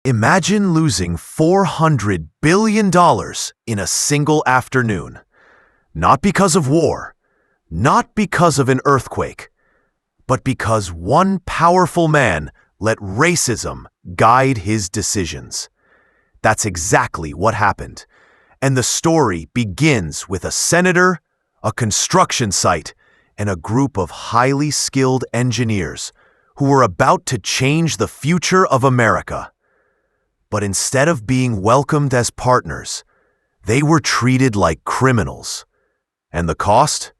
Imagine losing $400 billion in a single afternoon. Not because of war, not because of an earthquake, but because one powerful man let racism guide his decisions. That's exactly what happened. And the story begins with a senator, a construction site, and a group of highly skilled engineers who were about to change the future of America. But instead of being welcomed as partners, they were treated like criminals. And the cost?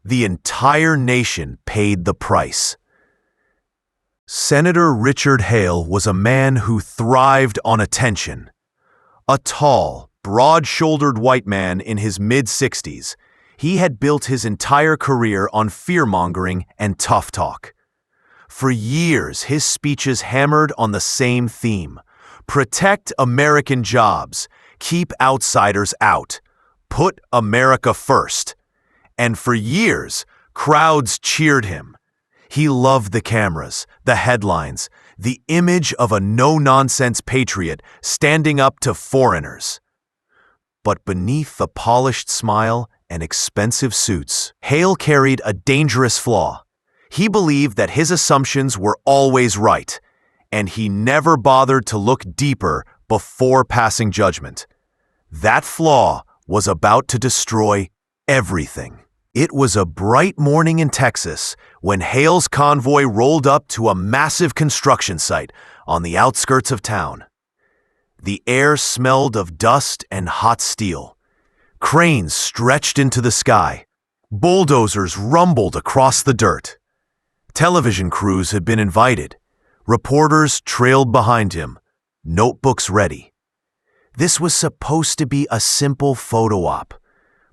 The entire nation paid the price. Senator Richard Hale was a man who thrived on attention. A tall, broad-shouldered white man in his mid-60s, he had built his entire career on fear-mongering and tough talk. For years, his speeches hammered on the same theme: protect American jobs, keep outsiders out, put America first. And for years, crowds cheered him. He loved the cameras, the headlines, the image of a no-nonsense patriot standing up to foreigners. But beneath the polished smile and expensive suits, Hale carried a dangerous flaw. He believed that his assumptions were always right, and he never bothered to look deeper before passing judgment. That flaw was about to destroy everything. It was a bright morning in Texas when Hale's convoy rolled up to a massive construction site on the outskirts of town. The air smelled of dust and hot steel. Cranes stretched into the sky. Bulldozers rumbled across the dirt. Television crews had been invited. Reporters trailed behind him, notebooks ready. This was supposed to be a simple photo op,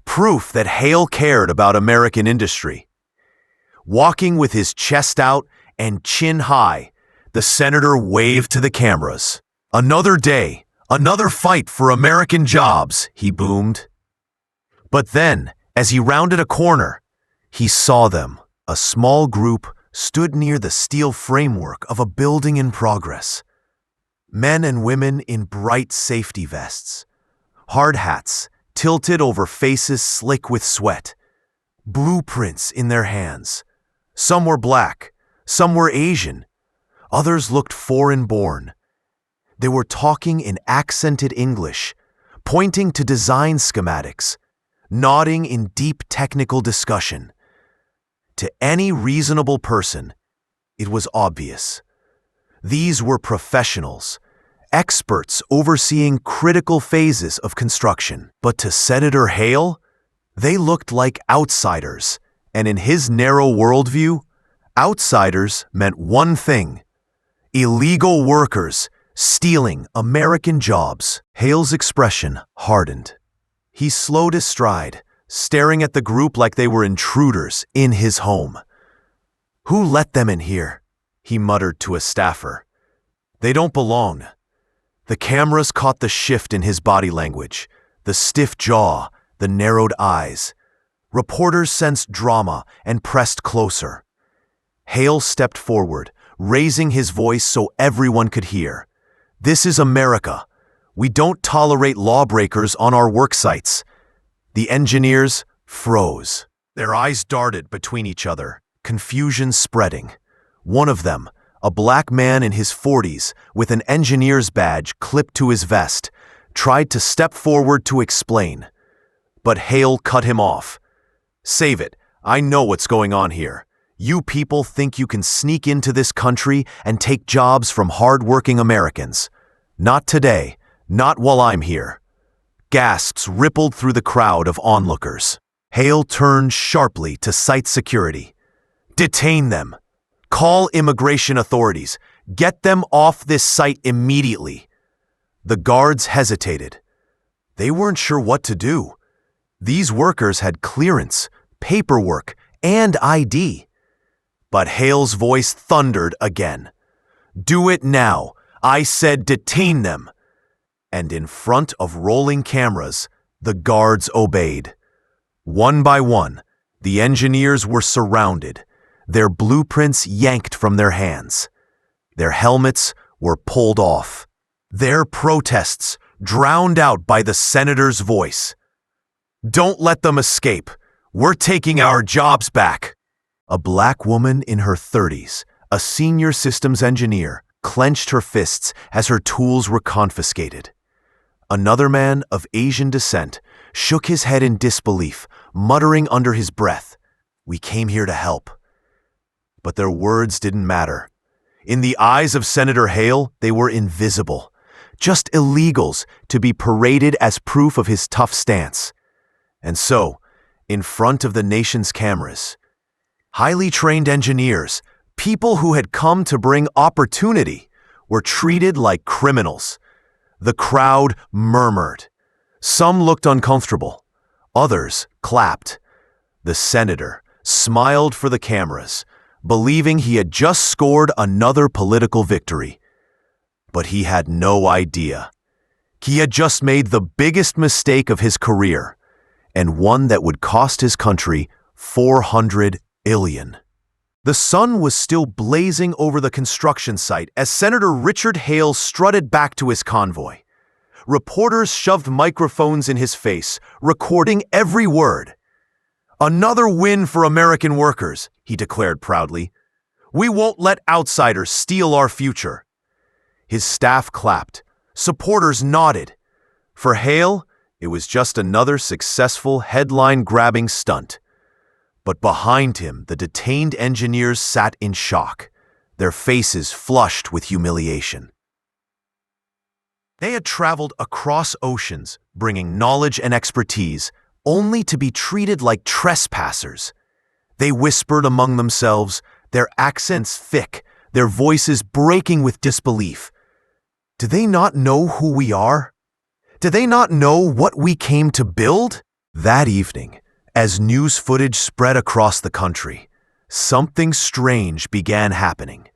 proof that Hale cared about American industry. Walking with his chest out and chin high, the senator waved to the cameras. "Another day, another fight for American jobs," he boomed. But then, as he rounded a corner, he saw them. A small group stood near the steel framework of a building in progress. Men and women in bright safety vests, hard hats tilted over faces slick with sweat, blueprints in their hands. Some were black, some were Asian, others looked foreign-born. They were talking in accented English, pointing to design schematics, nodding in deep technical discussion. To any reasonable person, it was obvious. These were professionals, experts overseeing critical phases of construction. But to Senator Hale, they looked like outsiders, and in his narrow worldview, outsiders meant one thing: illegal workers stealing American jobs. Hale's expression hardened. He slowed his stride, staring at the group like they were intruders in his home. "Who let them in here?" he muttered to a staffer. "They don't belong." The cameras caught the shift in his body language, the stiff jaw, the narrowed eyes. Reporters sensed drama and pressed closer. Hale stepped forward, raising his voice so everyone could hear. "This is America. We don't tolerate lawbreakers on our work sites." The engineers froze. Their eyes darted between each other, confusion spreading. One of them, a black man in his 40s with an engineer's badge clipped to his vest, tried to step forward to explain. But Hale cut him off. "Save it. I know what's going on here. You people think you can sneak into this country and take jobs from hard-working Americans. Not today. Not while I'm here." Gasps rippled through the crowd of onlookers. Hale turned sharply to site security. "Detain them. Call immigration authorities. Get them off this site immediately." The guards hesitated. They weren't sure what to do. These workers had clearance, paperwork, and ID. But Hale's voice thundered again. "Do it now. I said detain them." And in front of rolling cameras, the guards obeyed. One by one, the engineers were surrounded, their blueprints yanked from their hands. Their helmets were pulled off. Their protests drowned out by the senator's voice. "Don't let them escape. We're taking our jobs back." A black woman in her 30s, a senior systems engineer, clenched her fists as her tools were confiscated. Another man of Asian descent shook his head in disbelief, muttering under his breath, "We came here to help." But their words didn't matter. In the eyes of Senator Hale, they were invisible, just illegals to be paraded as proof of his tough stance. And so, in front of the nation's cameras, highly trained engineers, people who had come to bring opportunity, were treated like criminals. The crowd murmured. Some looked uncomfortable. Others clapped. The senator smiled for the cameras, believing he had just scored another political victory. But he had no idea. He had just made the biggest mistake of his career, and one that would cost his country $400 billion. The sun was still blazing over the construction site as Senator Richard Hale strutted back to his convoy. Reporters shoved microphones in his face, recording every word. "Another win for American workers," he declared proudly. "We won't let outsiders steal our future." His staff clapped. Supporters nodded. For Hale, it was just another successful headline-grabbing stunt. But behind him, the detained engineers sat in shock, their faces flushed with humiliation. They had traveled across oceans, bringing knowledge and expertise, only to be treated like trespassers. They whispered among themselves, their accents thick, their voices breaking with disbelief. Do they not know who we are? Do they not know what we came to build? That evening, as news footage spread across the country, something strange began happening.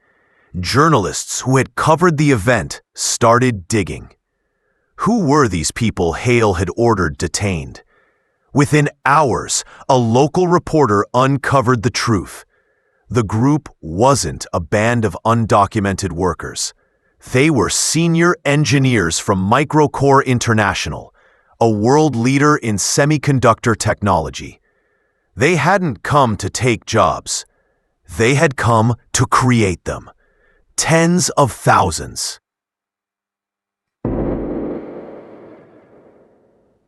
Journalists who had covered the event started digging. Who were these people Hale had ordered detained? Within hours, a local reporter uncovered the truth. The group wasn't a band of undocumented workers. They were senior engineers from Microcore International, a world leader in semiconductor technology. They hadn't come to take jobs. They had come to create them. Tens of thousands.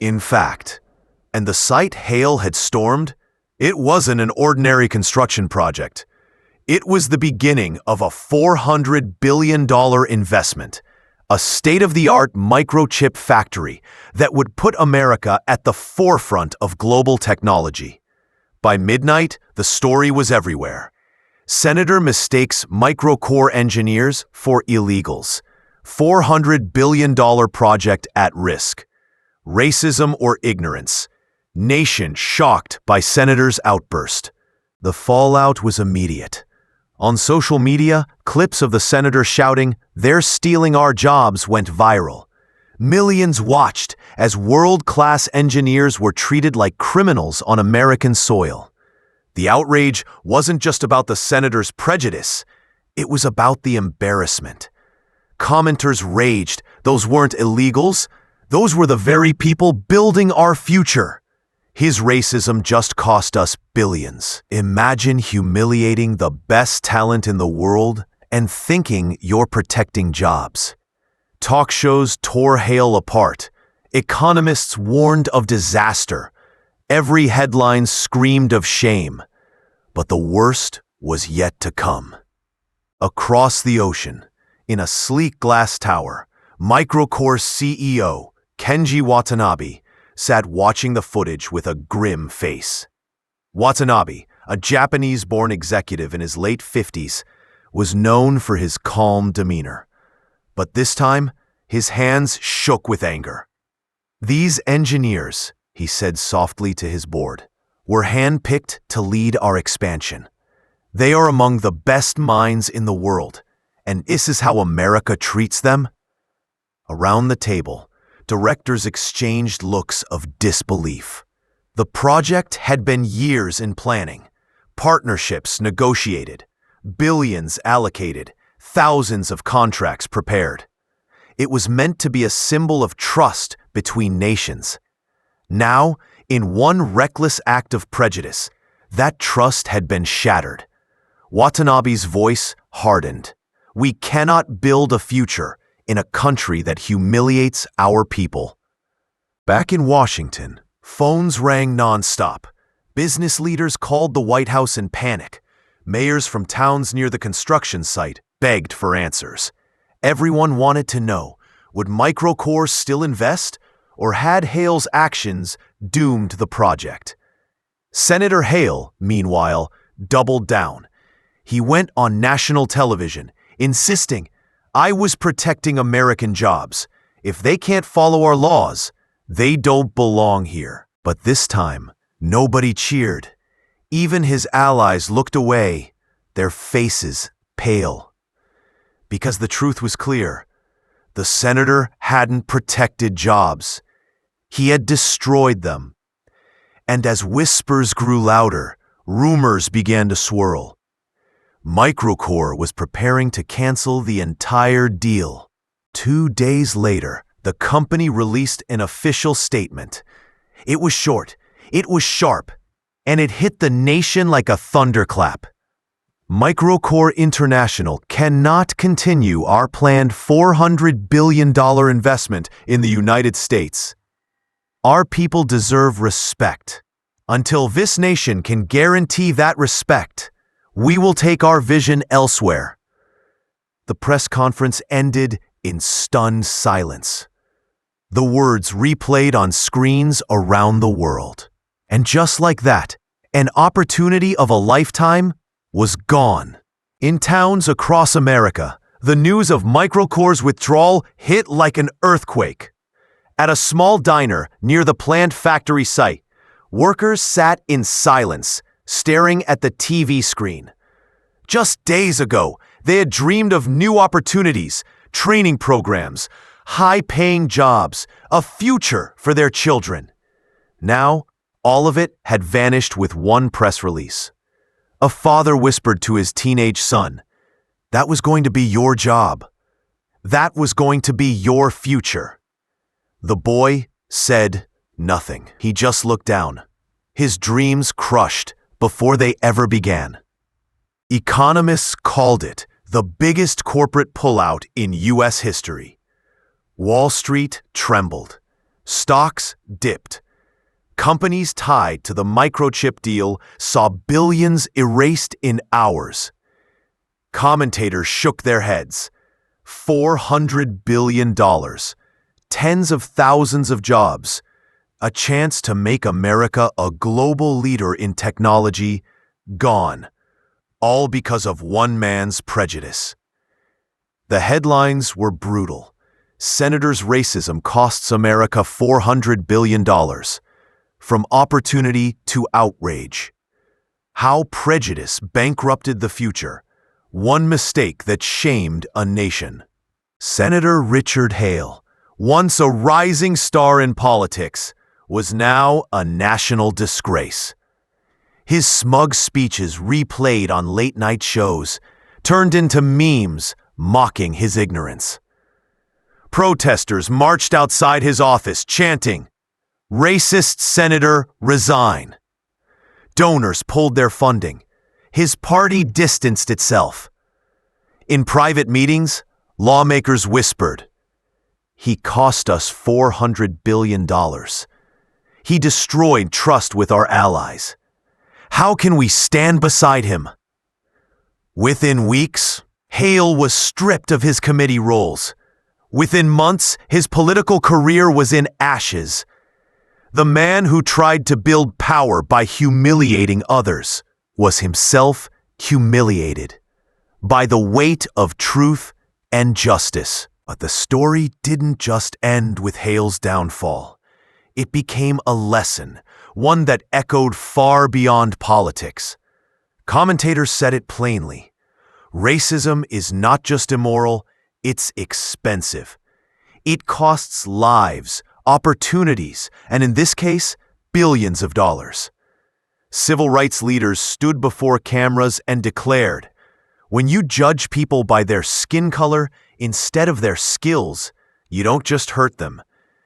In fact, and the site Hale had stormed, it wasn't an ordinary construction project. It was the beginning of a $400 billion investment, a state-of-the-art microchip factory that would put America at the forefront of global technology. By midnight, the story was everywhere. Senator mistakes Microcore engineers for illegals. $400 billion project at risk. Racism or ignorance. Nation shocked by Senator's outburst. The fallout was immediate. On social media, clips of the senator shouting, "They're stealing our jobs," went viral. Millions watched as world-class engineers were treated like criminals on American soil. The outrage wasn't just about the senator's prejudice. It was about the embarrassment. Commenters raged. Those weren't illegals. Those were the very people building our future. His racism just cost us billions. Imagine humiliating the best talent in the world and thinking you're protecting jobs. Talk shows tore Hale apart. Economists warned of disaster. Every headline screamed of shame. But the worst was yet to come. Across the ocean, in a sleek glass tower, Microcore's CEO, Kenji Watanabe, sat watching the footage with a grim face. Watanabe, a Japanese-born executive in his late 50s, was known for his calm demeanor. But this time, his hands shook with anger. "These engineers," he said softly to his board, "were handpicked to lead our expansion. They are among the best minds in the world, and this is how America treats them?" Around the table, directors exchanged looks of disbelief. The project had been years in planning, partnerships negotiated, billions allocated, thousands of contracts prepared. It was meant to be a symbol of trust between nations. Now, in one reckless act of prejudice, that trust had been shattered. Watanabe's voice hardened. We cannot build a future in a country that humiliates our people. Back in Washington, phones rang nonstop. Business leaders called the White House in panic. Mayors from towns near the construction site begged for answers. Everyone wanted to know, would Microcore still invest, or had Hale's actions doomed the project? Senator Hale, meanwhile, doubled down. He went on national television, insisting, "I was protecting American jobs. If they can't follow our laws, they don't belong here." But this time, nobody cheered. Even his allies looked away, their faces pale. Because the truth was clear. The senator hadn't protected jobs. He had destroyed them. And as whispers grew louder, rumors began to swirl. Microcore was preparing to cancel the entire deal. 2 days later, the company released an official statement. It was short, it was sharp, and it hit the nation like a thunderclap. Microcore International cannot continue our planned $400 billion investment in the United States. Our people deserve respect. Until this nation can guarantee that respect, we will take our vision elsewhere. The press conference ended in stunned silence. The words replayed on screens around the world. And just like that, an opportunity of a lifetime was gone. In towns across America, the news of Microcore's withdrawal hit like an earthquake. At a small diner near the planned factory site, workers sat in silence, staring at the TV screen. Just days ago, they had dreamed of new opportunities, training programs, high-paying jobs, a future for their children. Now, all of it had vanished with one press release. A father whispered to his teenage son, "That was going to be your job. That was going to be your future." The boy said nothing. He just looked down, his dreams crushed before they ever began. Economists called it the biggest corporate pullout in U.S. history. Wall Street trembled. Stocks dipped. Companies tied to the microchip deal saw billions erased in hours. Commentators shook their heads. $400 billion, tens of thousands of jobs, a chance to make America a global leader in technology, gone, all because of one man's prejudice. The headlines were brutal. Senator's racism costs America $400 billion. From opportunity to outrage. How prejudice bankrupted the future. One mistake that shamed a nation. Senator Richard Hale, once a rising star in politics, was now a national disgrace. His smug speeches replayed on late-night shows turned into memes mocking his ignorance. Protesters marched outside his office chanting, "Racist senator, resign." Donors pulled their funding. His party distanced itself. In private meetings, lawmakers whispered, "He cost us $400 billion. He destroyed trust with our allies. How can we stand beside him?" Within weeks, Hale was stripped of his committee roles. Within months, his political career was in ashes. The man who tried to build power by humiliating others was himself humiliated by the weight of truth and justice. But the story didn't just end with Hale's downfall. It became a lesson, one that echoed far beyond politics. Commentators said it plainly. Racism is not just immoral, it's expensive. It costs lives, opportunities, and in this case, billions of dollars. Civil rights leaders stood before cameras and declared, "When you judge people by their skin color instead of their skills, You don't just hurt them,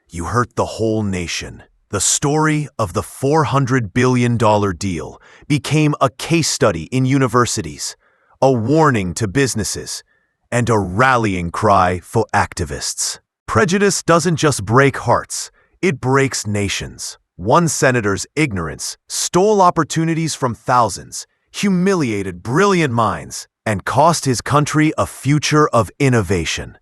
you hurt the whole nation. The story of the $400 billion deal became a case study in universities, a warning to businesses, and a rallying cry for activists. Prejudice doesn't just break hearts, it breaks nations. One senator's ignorance stole opportunities from thousands, humiliated brilliant minds, and cost his country a future of innovation.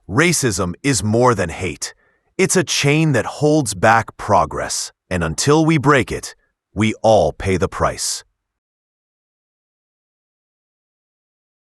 Racism is more than hate. It's a chain that holds back progress, and until we break it, we all pay the price.